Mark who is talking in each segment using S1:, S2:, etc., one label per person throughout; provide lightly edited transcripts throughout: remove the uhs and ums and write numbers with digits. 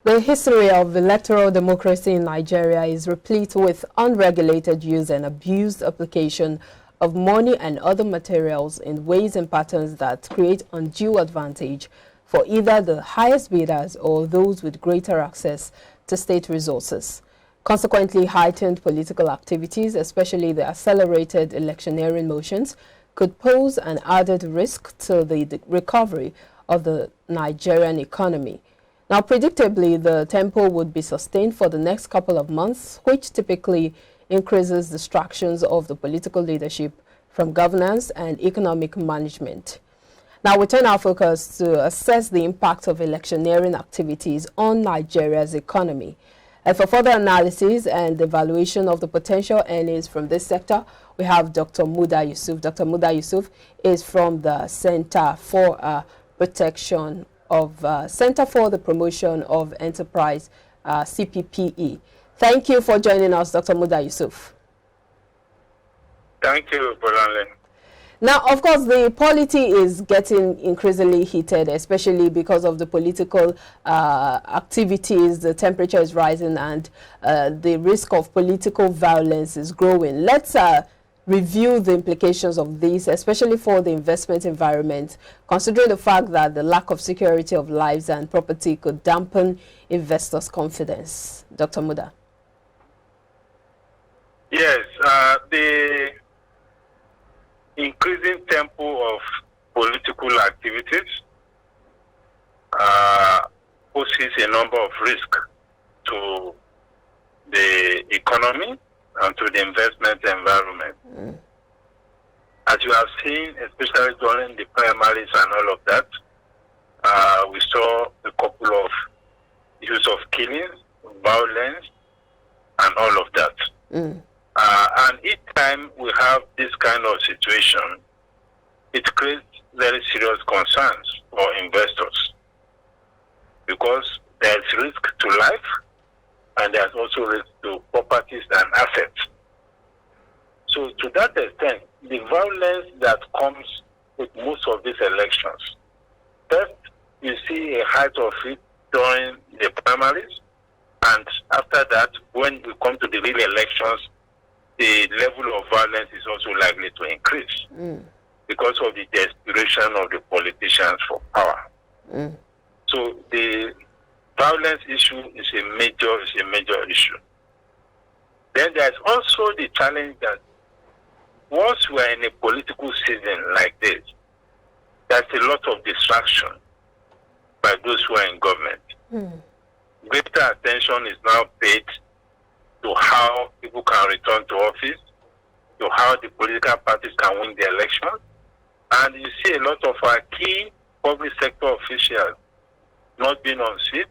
S1: The history of electoral democracy in Nigeria is replete with unregulated use and abused application of money and other materials in ways and patterns that create undue advantage for either the highest bidders or those with greater access to state resources. Consequently, heightened political activities, especially the accelerated electioneering motions, could pose an added risk to the recovery of the Nigerian economy. Now, predictably, the tempo would be sustained for the next couple of months, which typically increases distractions of the political leadership from governance and economic management. Now, we turn our focus to assess the impact of electioneering activities on Nigeria's economy. And for further analysis and evaluation of the potential earnings from this sector, we have Dr. Muda Yusuf. Dr. Muda Yusuf is from the Center for Center for the Promotion of Enterprise, CPPE. Thank you for joining us, Dr. Muda Yusuf.
S2: Thank you, Bolanle.
S1: Now, of course, the polity is getting increasingly heated, especially because of the political activities. The temperature is rising and the risk of political violence is growing. Let's review the implications of this, especially for the investment environment, considering the fact that the lack of security of lives and property could dampen investors' confidence. Dr. Muda.
S2: Yes, the increasing tempo of political activities poses a number of risks to the economy and to the investment environment. As you have seen, especially during the primaries and all of that, we saw a couple of issues of killings, violence, and all of that. And each time we have this kind of situation, it creates very serious concerns for investors because there's risk to life and there's also risk to properties and assets. So to that extent, the violence that comes with most of these elections, first you see a height of it during the primaries, and after that, when we come to the real elections, the level of violence is also likely to increase because of the desperation of the politicians for power. So the violence issue is a major issue. Then there's also the challenge that once we're in a political season like this, there's a lot of distraction by those who are in government. Greater attention is now paid to how people can return to office, to how the political parties can win the election. And you see a lot of our key public sector officials not being on seat,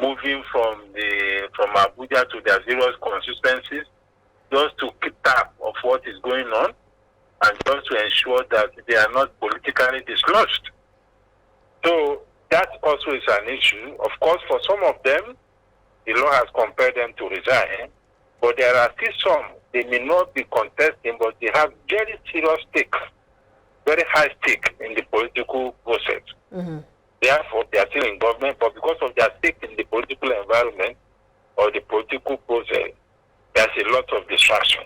S2: moving from Abuja to their various constituencies, just to keep tab of what is going on and just to ensure that they are not politically dislodged. So that also is an issue. Of course, for some of them, the law has compelled them to resign, but there are still some, they may not be contesting, but they have very serious stakes, very high stake in the political process. Therefore, they are still in government, but because of their stake in the political environment or the political process, there's a lot of distraction.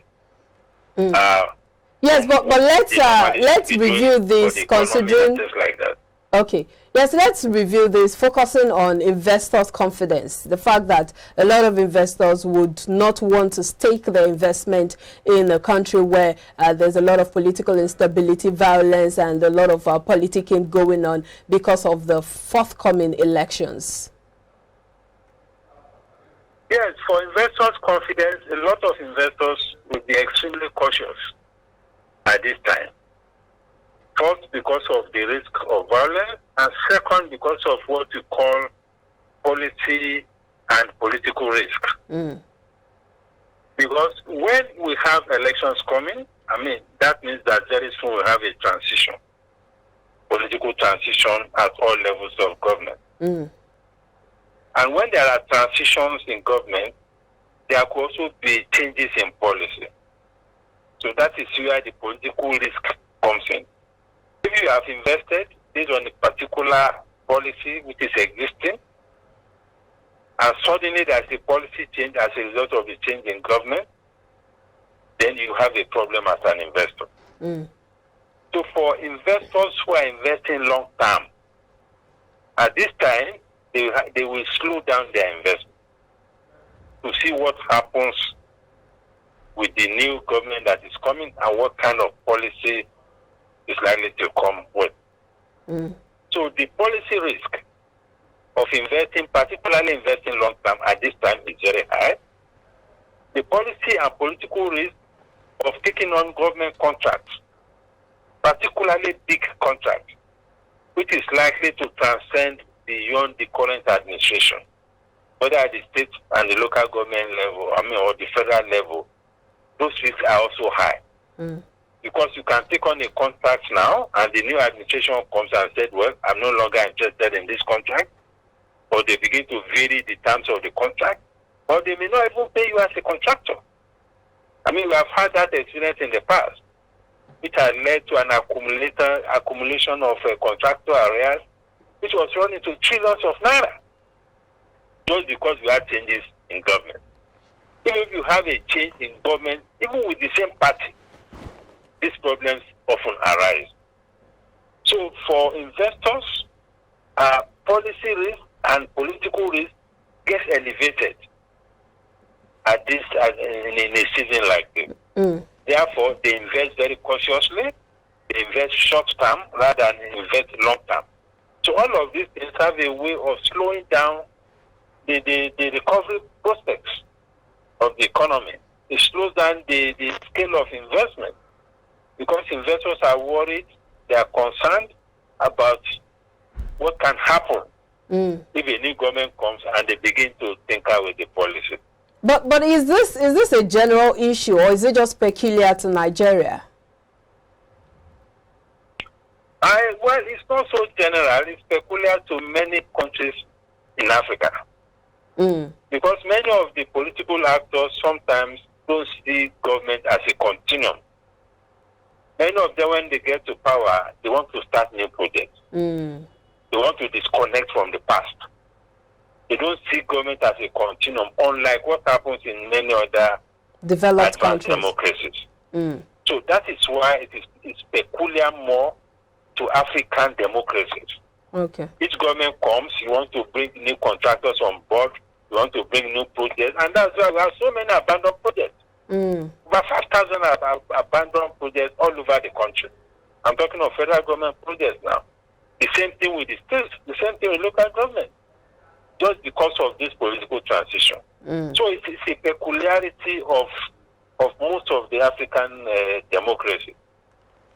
S1: Yes, but let's review this considering
S2: like that.
S1: Okay. Yes, let's review this, focusing on investors' confidence. The fact that a lot of investors would not want to stake their investment in a country where there's a lot of political instability, violence, and a lot of politicking going on because of the forthcoming elections.
S2: Yes, for investors' confidence, a lot of investors will be extremely cautious at this time. First, because of the risk of violence, and second, because of what we call policy and political risk. Because when we have elections coming, that means that very soon we'll have a transition, political transition at all levels of government. And when there are transitions in government, there could also be changes in policy. So that is where the political risk comes in. If you have invested based on a particular policy which is existing, and suddenly there's a policy change as a result of the change in government, then you have a problem as an investor. So for investors who are investing long term, at this time, they will slow down their investment to see what happens with the new government that is coming and what kind of policy is likely to come with. So the policy risk of investing, particularly investing long term at this time, is very high. The policy and political risk of taking on government contracts, particularly big contracts, which is likely to transcend beyond the current administration, whether at the state and the local government level, or the federal level, those risks are also high. Because you can take on a contract now, and the new administration comes and said, well, I'm no longer interested in this contract, or they begin to vary the terms of the contract, or they may not even pay you as a contractor. We have had that experience in the past, which had led to an accumulation of contractor arrears, which was run into trillions of naira, just because we had changes in government. Even if you have a change in government, even with the same party, these problems often arise. So for investors, policy risk and political risk gets elevated at this in a season like this. Therefore, they invest very cautiously. They invest short term rather than invest long term. So all of these things have a way of slowing down the recovery prospects of the economy. It slows down the scale of investment because investors are worried, they are concerned about what can happen if a new government comes and they begin to tinker with the policy.
S1: But is this a general issue, or is it just peculiar to Nigeria?
S2: Well, it's not so general. It's peculiar to many countries in Africa. Because many of the political actors sometimes don't see government as a continuum. Many of them, when they get to power, they want to start new projects. They want to disconnect from the past. They don't see government as a continuum, unlike what happens in many other
S1: developed
S2: advanced
S1: countries.
S2: Democracies. So that is why it's peculiar more to African democracies.
S1: Okay.
S2: Each government comes, you want to bring new contractors on board, you want to bring new projects, and that's why we have so many abandoned projects. About 5,000 abandoned projects all over the country. I'm talking of federal government projects now. The same thing with the states, the same thing with local government, just because of this political transition. So it's a peculiarity of most of the African democracies.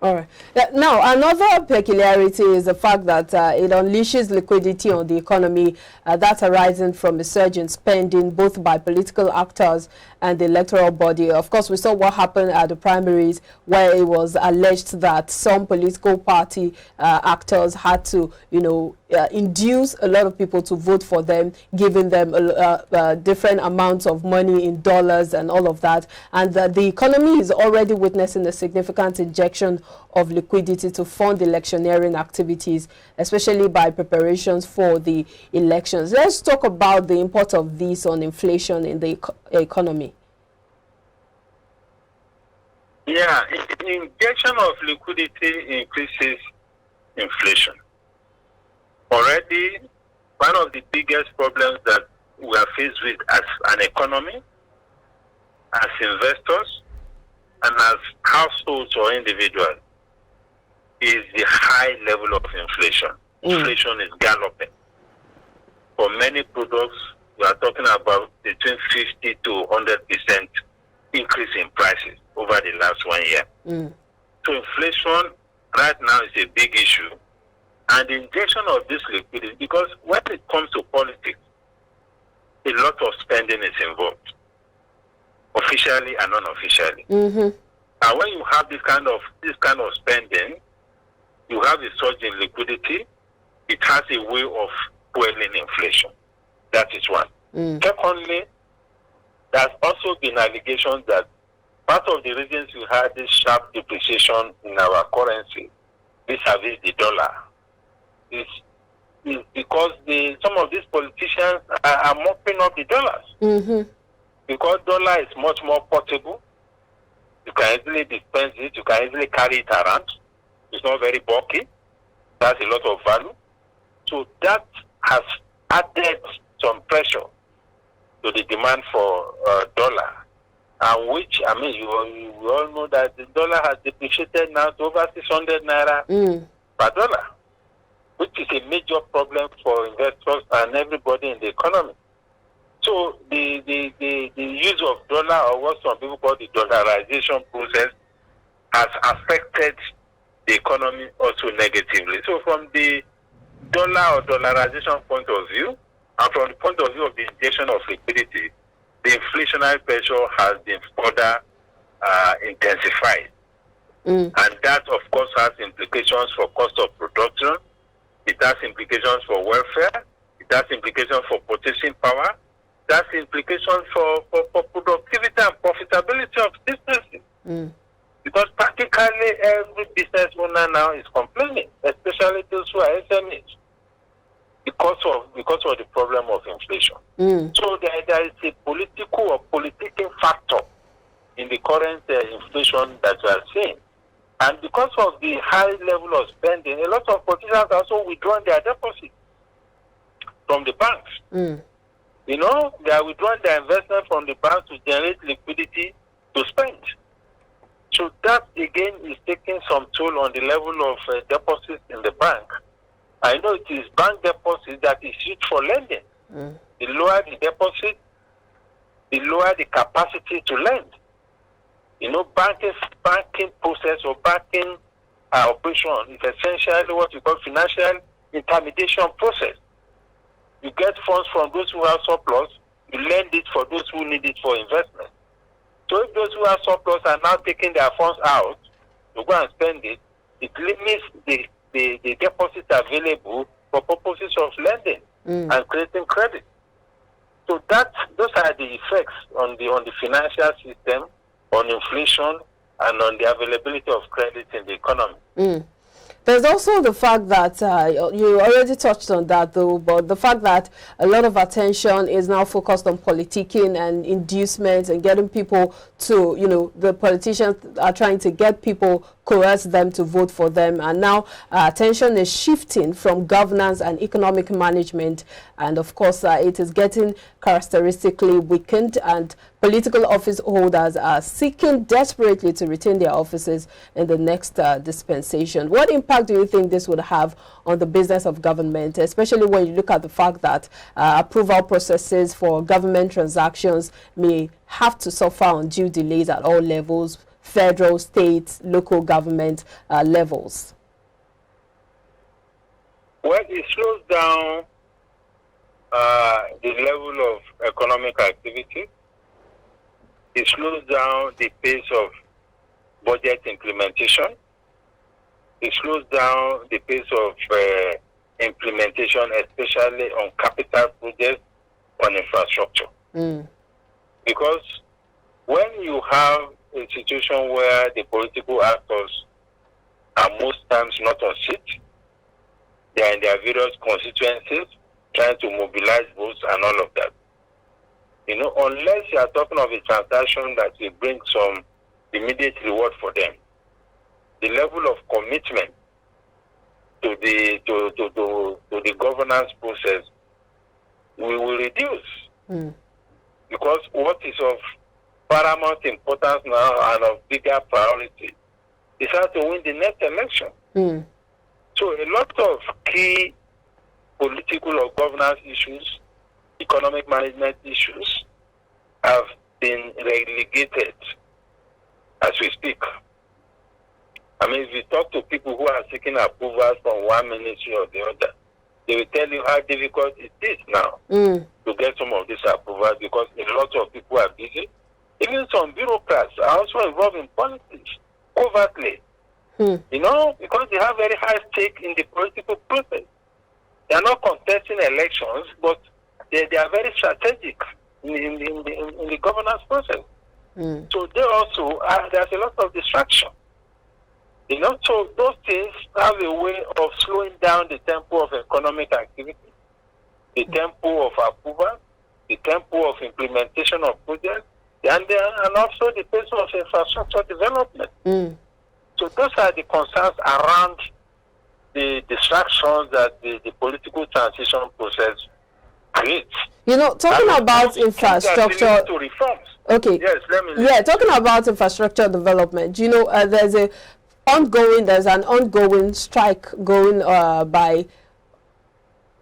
S1: All right. Now, another peculiarity is the fact that it unleashes liquidity on the economy that's arising from a surge in spending, both by political actors and the electoral body. Of course, we saw what happened at the primaries, where it was alleged that some political party actors had to, induce a lot of people to vote for them, giving them different amounts of money in dollars and all of that. And the economy is already witnessing a significant injection of liquidity to fund electioneering activities, especially by preparations for the elections. Let's talk about the impact of this on inflation in the economy.
S2: Yeah, the injection of liquidity increases inflation. Already, one of the biggest problems that we are faced with as an economy, as investors, and as households or individuals, is the high level of inflation. Inflation is galloping. For many products, we are talking about between 50 to 100% increase in prices over the last 1 year. So inflation right now is a big issue. And the injection of this liquidity, because when it comes to politics, a lot of spending is involved, officially and unofficially. And when you have this kind of spending, you have a surge in liquidity. It has a way of fueling inflation. That is one. Secondly, there's also been allegations that part of the reasons we had this sharp depreciation in our currency vis-a-vis the dollar is is because some of these politicians are mopping up the dollars.
S1: Mm-hmm.
S2: Because dollar is much more portable. You can easily dispense it. You can easily carry it around. It's not very bulky. That's a lot of value. So that has added some pressure to the demand for dollar. And which, I mean, you all know that the dollar has depreciated now to over 600 naira per dollar, which is a major problem for investors and everybody in the economy. So the use of dollar, or what some people call the dollarization process, has affected the economy also negatively. So from the dollar or dollarization point of view, and from the point of view of the injection of liquidity, the inflationary pressure has been further intensified. And that, of course, has implications for cost of production. It has implications for welfare. It has implications for purchasing power. It has implications for productivity and profitability of businesses. Because practically every business owner now is complaining, especially those who are SMEs, because of the problem of inflation. So there is a political or politicking factor in the current inflation that we are seeing. And because of the high level of spending, a lot of politicians also withdrawn their deposits from the banks. You know, they are withdrawing their investment from the banks to generate liquidity to spend. So that, again, is taking some toll on the level of deposits in the bank. I know it is bank deposits that is used for lending. The lower the deposit, the lower the capacity to lend. You know, banking process or banking operation is essentially what we call financial intermediation process. You get funds from those who have surplus, you lend it for those who need it for investment. So if those who have surplus are now taking their funds out to go and spend it, it limits the deposits available for purposes of lending and creating credit. So those are the effects on the financial system, on inflation, and on the availability of credit in the economy.
S1: There's also the fact that you already touched on that, though, but the fact that a lot of attention is now focused on politicking and inducements and getting people to, you know, the politicians are trying to get people, coerce them to vote for them, and now attention is shifting from governance and economic management, and of course it is getting characteristically weakened, and political office holders are seeking desperately to retain their offices in the next dispensation. What impact do you think this would have on the business of government, especially when you look at the fact that approval processes for government transactions may have to suffer undue delays at all levels, federal, state, local government levels?
S2: Well, it slows down the level of economic activity. It slows down the pace of budget implementation. It slows down the pace of implementation, especially on capital projects, on infrastructure. Because when you have a situation where the political actors are most times not on seat, they are in their various constituencies trying to mobilize votes and all of that. You know, unless you are talking of a transaction that will bring some immediate reward for them, the level of commitment to the governance process will reduce. Because what is of paramount importance now and of bigger priority is how to win the next election. So a lot of key political or governance issues, economic management issues have been relegated as we speak. I mean, if you talk to people who are seeking approvals from one ministry or the other, they will tell you how difficult it is now to get some of these approvals because a lot of people are busy. Even some bureaucrats are also involved in politics covertly. You know, because they have very high stake in the political process. They are not contesting elections, but they are very strategic in the governance process. So they also, there's a lot of distraction. You know, so those things have a way of slowing down the tempo of economic activity, the tempo of approval, the tempo of implementation of projects, and also the pace of infrastructure development. So those are the concerns around the distractions that the political transition process creates.
S1: You know, talking about infrastructure.
S2: To reforms.
S1: Okay.
S2: Yes, let me.
S1: Yeah, talking about infrastructure development. You know, there's an ongoing strike going by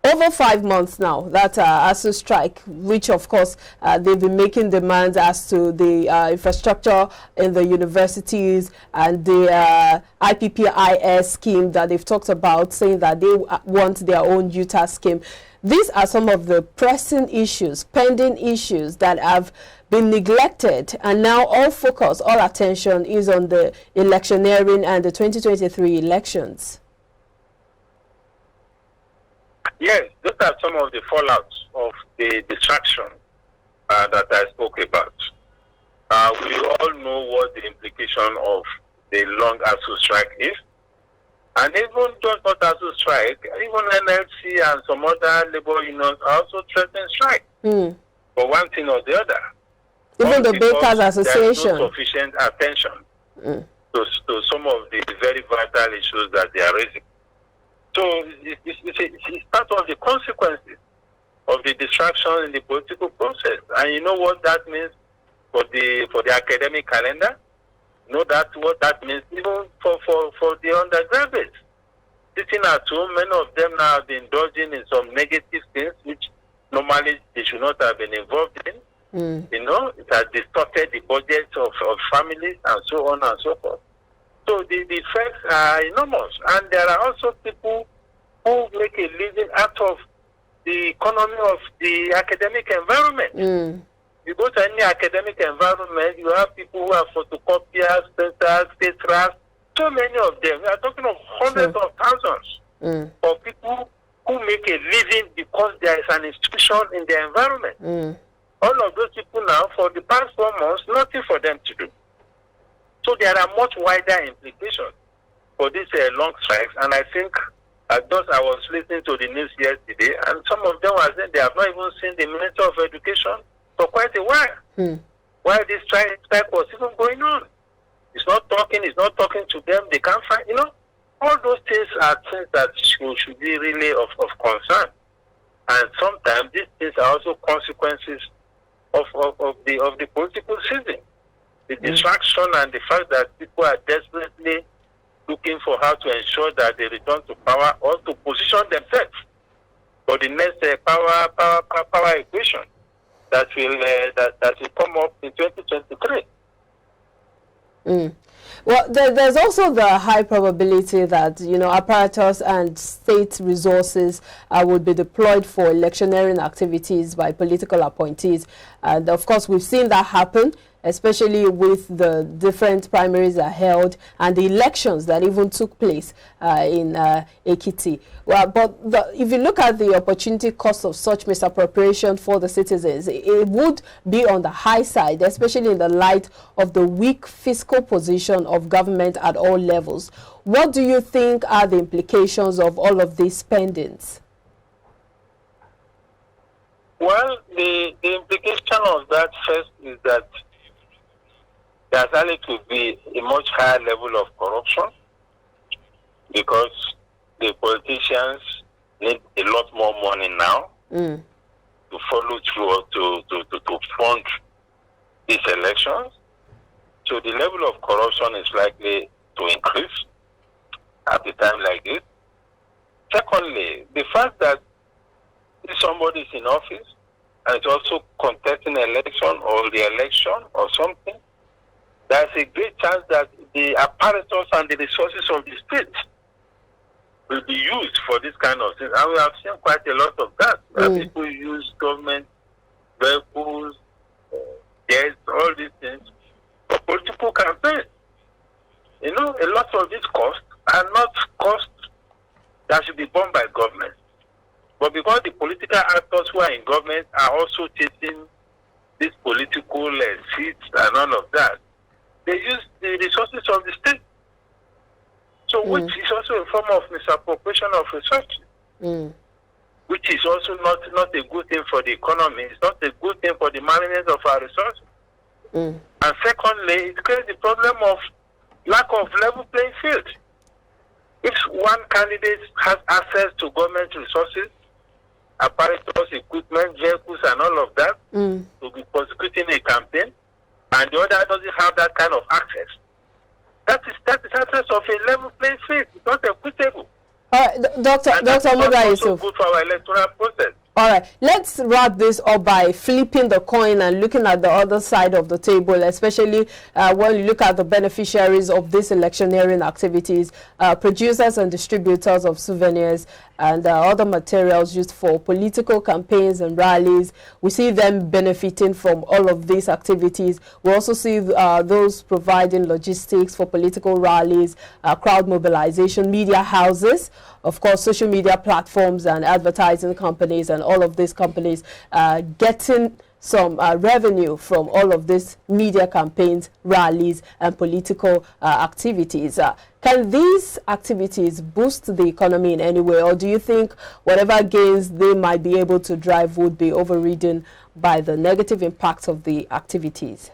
S1: over 5 months now, that ASU strike, which of course they've been making demands as to the infrastructure in the universities and the IPPIS scheme that they've talked about, saying that they want their own Utah scheme. These are some of the pressing issues, pending issues that have been neglected, and now all focus, all attention is on the electioneering and the 2023 elections.
S2: Yes, those are some of the fallouts of the distraction that I spoke about. We all know what the implication of the long ASU strike is. And even just not ASU strike, even NLC and some other labor unions are also threatening strike for one thing or the other.
S1: Even the Bakers Association.
S2: There is no sufficient attention to some of the very vital issues that they are raising. So it's part of the consequences of the distraction in the political process. And you know what that means for the academic calendar? You know what that means even for the undergraduates. Sitting at home, many of them now have been indulging in some negative things which normally they should not have been involved in. You know, it has distorted the budgets of families and so on and so forth. So the effects are enormous. And there are also people who make a living out of the economy of the academic environment. You go to any academic environment, you have people who are photocopiers, printers, caterers, so many of them. We are talking of hundreds of thousands of people who make a living because there is an institution in their environment. All of those people now, for the past 4 months, nothing for them to do. So there are much wider implications for these long strikes. And I think, I was listening to the news yesterday, and some of them were saying they have not even seen the Minister of Education for quite a while. While this strike was even going on. It's not talking to them, they can't find, you know. All those things are things that should be really of concern. And sometimes these things are also consequences of the political season. The distraction and the fact that people are desperately looking for how to ensure that they return to power or to position themselves for the next power equation that will come up in 2023.
S1: Well, there's also the high probability that, you know, apparatus and state resources would be deployed for electioneering activities by political appointees. And of course, we've seen that happen, especially with the different primaries that are held and the elections that even took place in Ekiti. Well, but if you look at the opportunity cost of such misappropriation for the citizens, it would be on the high side, especially in the light of the weak fiscal position of government at all levels. What do you think are the implications of all of these spendings?
S2: Well, the implication of that first is that there's likely to be a much higher level of corruption because the politicians need a lot more money now to follow through or to fund these elections. So the level of corruption is likely to increase at a time like this. Secondly, the fact that if somebody is in office and is also contesting an election or the election or something, there's a great chance that the apparatus and the resources of the state will be used for this kind of thing. And we have seen quite a lot of that. People use government vehicles, jets, all these things for political campaigns. You know, a lot of these costs are not costs that should be borne by government. But because the political actors who are in government are also chasing these political seats and all of that, they use the resources of the state. So which is also a form of misappropriation of resources, which is also not a good thing for the economy. It's not a good thing for the management of our resources. And secondly, it creates the problem of lack of level playing field. If one candidate has access to government resources, apparatus, equipment, vehicles, and all of that, to be prosecuting a campaign, and the other doesn't have that kind of access, that is access of a level playing field. It's not equitable.
S1: All right, Dr. Muda Yusuf.
S2: Good for our electoral process.
S1: All right, let's wrap this up by flipping the coin and looking at the other side of the table, especially when you look at the beneficiaries of these electioneering activities, producers and distributors of souvenirs and other materials used for political campaigns and rallies. We see them benefiting from all of these activities. We also see those providing logistics for political rallies, crowd mobilization, media houses, of course, social media platforms and advertising companies, and all of these companies getting some revenue from all of these media campaigns, rallies, and political activities. Can these activities boost the economy in any way, or do you think whatever gains they might be able to drive would be overridden by the negative impacts of the activities?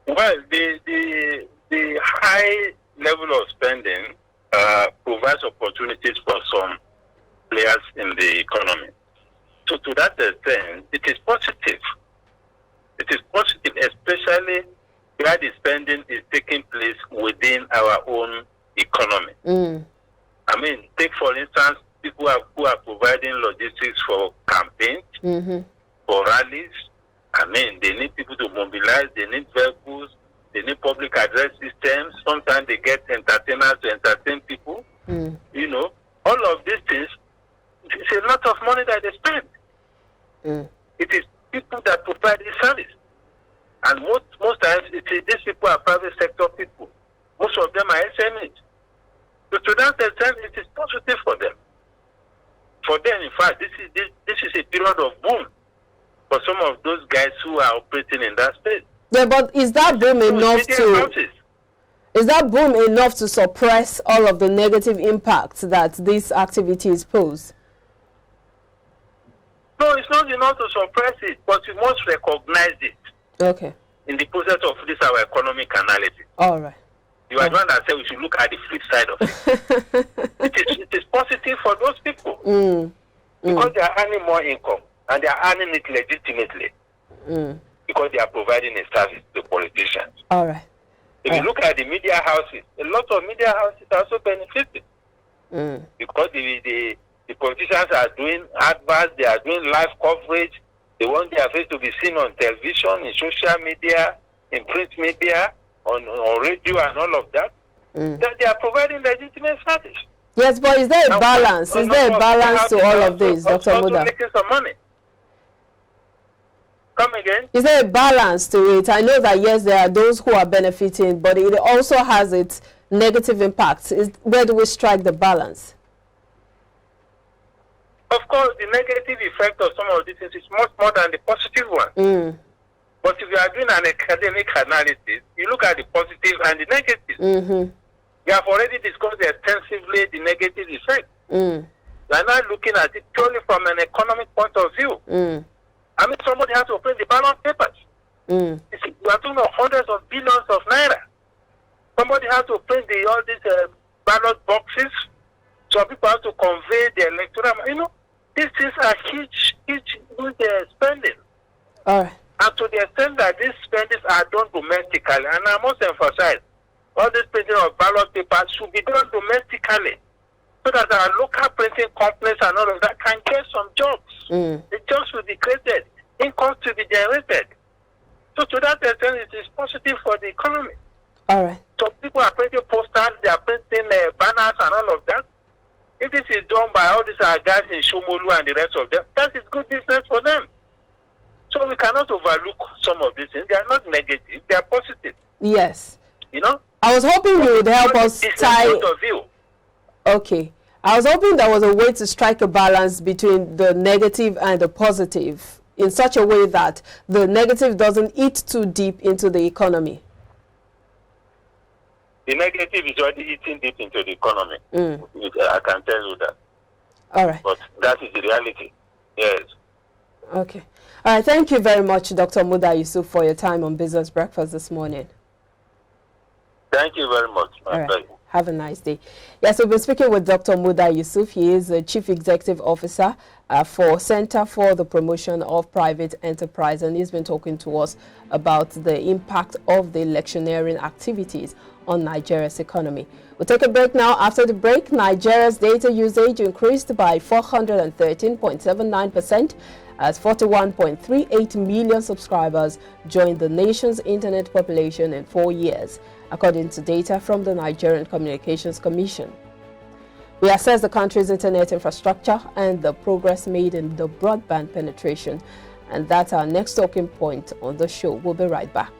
S2: Well, the high level of spending provides opportunities for some players in the economy. So to that extent, it is positive. It is positive, especially where the spending is taking place within our own economy. I mean, take for instance, people who are providing logistics for campaigns, for rallies. I mean, they need people to mobilize, they need vehicles, they need public address systems. Sometimes they get entertainers to entertain people. You know, all of these things, it's a lot of money that they spend. It is people that provide this service. And most times, these people are private sector people. Most of them are SMEs. So to that extent, it is positive for them. For them, in fact, this is a period of boom for some of those guys who are operating in that space.
S1: Yeah, but is that boom enough to suppress all of the negative impacts that these activities pose?
S2: No, it's not enough to suppress it, but we must recognize it.
S1: Okay.
S2: In the process of this, our economic analysis.
S1: All right.
S2: You are the one that said we should look at the flip side of it. It is positive for those people because they are earning more income and they are earning it legitimately because they are providing a service to politicians.
S1: All right.
S2: If you look at the media houses, a lot of media houses are also benefiting because the politicians are doing adverts, they are doing live coverage. They want their face to be seen on television, in social media, in print media, on radio and all of that. That they are providing legitimate service.
S1: Yes, but is there a balance? Is there a balance to all of this, Dr. Muda?
S2: Making some money. Come again?
S1: Is there a balance to it? I know that, yes, there are those who are benefiting, but it also has its negative impacts. Where do we strike the balance?
S2: Of course, the negative effect of some of these things is much more than the positive one. But if you are doing an academic analysis, you look at the positive and the negative. We have already discussed extensively the negative effect. We are now looking at it purely from an economic point of view. I mean, somebody has to print the ballot papers. We are talking about hundreds of billions of naira. Somebody has to print all these ballot boxes. Some people have to convey the electoral. You know, these things are huge spending.
S1: All right.
S2: And to the extent that these spendings are done domestically, and I must emphasize, all this printing of ballot papers should be done domestically, so that our local printing companies and all of that can get some jobs. The jobs will be created, income to be generated. So to that extent, it is positive for the economy.
S1: All right.
S2: So people are printing posters, they are printing banners and all of that. If this is done by all these guys in Shomolu and the rest of them, that is good business for them. So we cannot overlook some of these things. They are not negative, they are positive.
S1: Yes.
S2: You know?
S1: I was hoping you would help us tie... Okay. I was hoping there was a way to strike a balance between the negative and the positive in such a way that the negative doesn't eat too deep into the economy.
S2: the negative is already eating deep into the economy. I can tell you that.
S1: All right.
S2: But that is the reality. Yes.
S1: Okay. All right. Thank you very much, Dr. Muda Yusuf, for your time on Business Breakfast this morning.
S2: Thank you very much.
S1: All right. Have a nice day. Yes, we've been speaking with Dr. Muda Yusuf. He is the Chief Executive Officer for Center for the Promotion of Private Enterprise, and he's been talking to us about the impact of the electioneering activities on Nigeria's economy. We'll take a break now. After the break, Nigeria's data usage increased by 413.79%. as 41.38 million subscribers joined the nation's internet population in 4 years, according to data from the Nigerian Communications Commission. We assess the country's internet infrastructure and the progress made in the broadband penetration, and that's our next talking point on the show. We'll be right back.